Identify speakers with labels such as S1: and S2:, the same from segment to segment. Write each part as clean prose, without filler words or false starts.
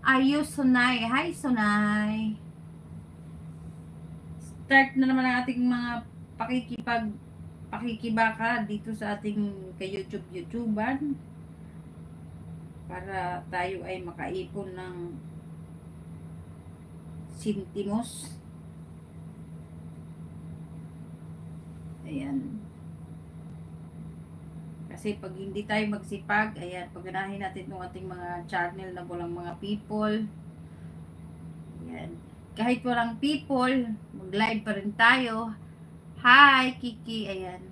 S1: Ayu Sunay. Hi, Sunay. Start na naman ang ating mga pakikibaka dito sa ating ka-YouTubean para tayo ay makaipon ng sintimos. Ayan. Kasi pag hindi tayo magsipag, ayan, pagganahin natin itong ating mga channel na walang mga people. Ayan. Kahit walang people, mag-live pa rin tayo. Hi, Kiki. Ayan.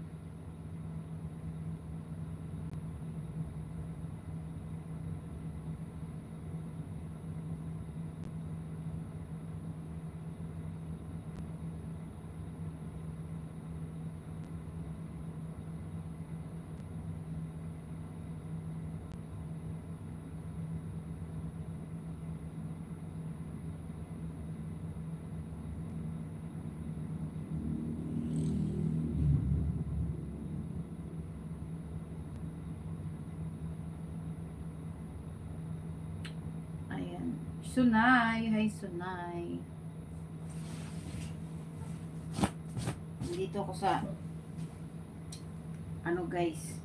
S1: Sunay, hi Sunay. Dito ako sa ano guys,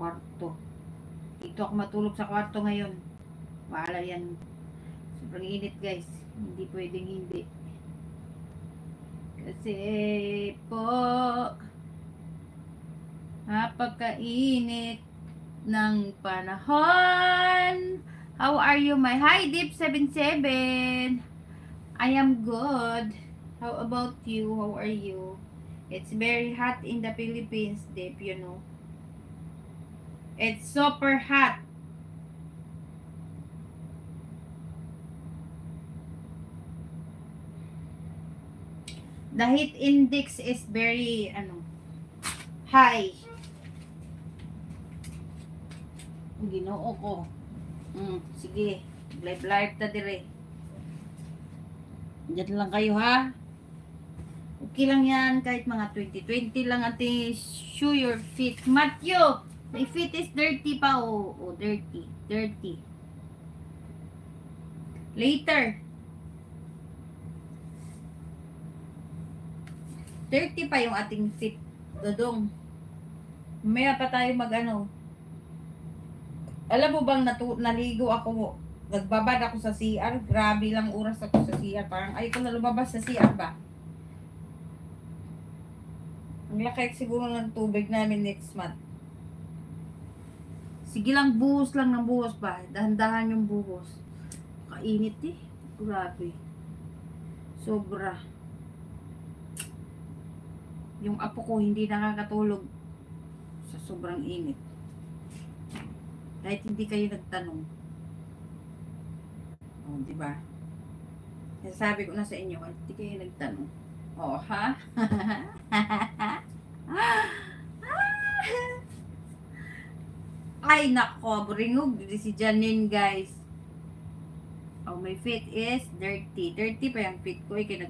S1: kwarto. Dito ako matulog sa kwarto ngayon. Bahala yan. Sobrang init guys. Hindi pwedeng hindi. Kasi po napakainit ng panahon. How are you, my hi Deep77? I am good. How about you? How are you? It's very hot in the Philippines, Deep, you know. It's super hot. The heat index is very high. Ginoo ko. Sige, live ta dire. Diyan lang kayo ha. Okay lang yan, kahit mga 20-20 lang ate. Show your feet. Matthew, my feet is dirty pa. Oh, dirty. Later. Dirty pa yung ating feet. Dodong. Mamaya pa tayo Alam mo bang naligo ako, nagbabad ako sa CR, grabe lang oras ako sa CR, parang ay ko na lumabas sa CR ba? Ang laki siguro ng tubig namin next month. Sige lang, buhos lang ng buhos ba? Dahan-dahan yung buhos. Kainit eh. Grabe. Sobra. Yung apo ko hindi nakakatulog sa sobrang init. Kahit hindi kayo nagtanong. Oh, di ba? Sabi ko na sa inyo, kahit hindi kayo nagtanong. Oh, ha? Ay, nako, buringog si Janine, guys. Oh, my feet is dirty. Dirty pa yung feet ko. Kaya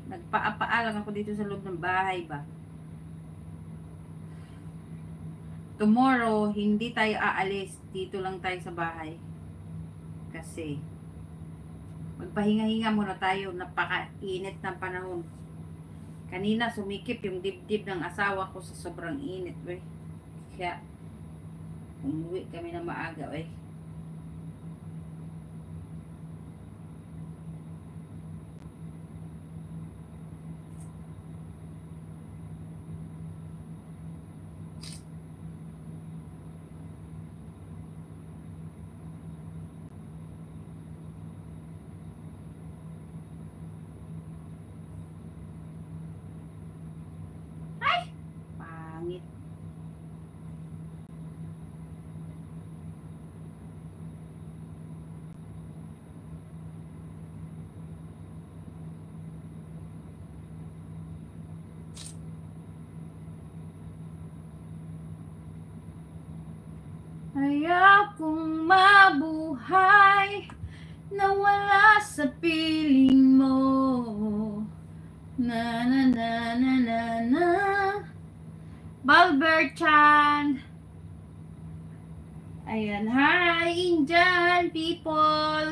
S1: nagpaa-paa lang ako dito sa loob ng bahay ba. Tomorrow, hindi tayo aalis. Dito lang tayo sa bahay. Kasi, magpahinga-hinga muna tayo. Napaka-init ng panahon. Kanina, sumikip yung dibdib ng asawa ko sa sobrang init. Kaya, umuwi kami na maaga. Pangit. Ayokong mabuhay na wala sa piling mo. Na na na na na na. Balberchan. Ayan, hi Indian people.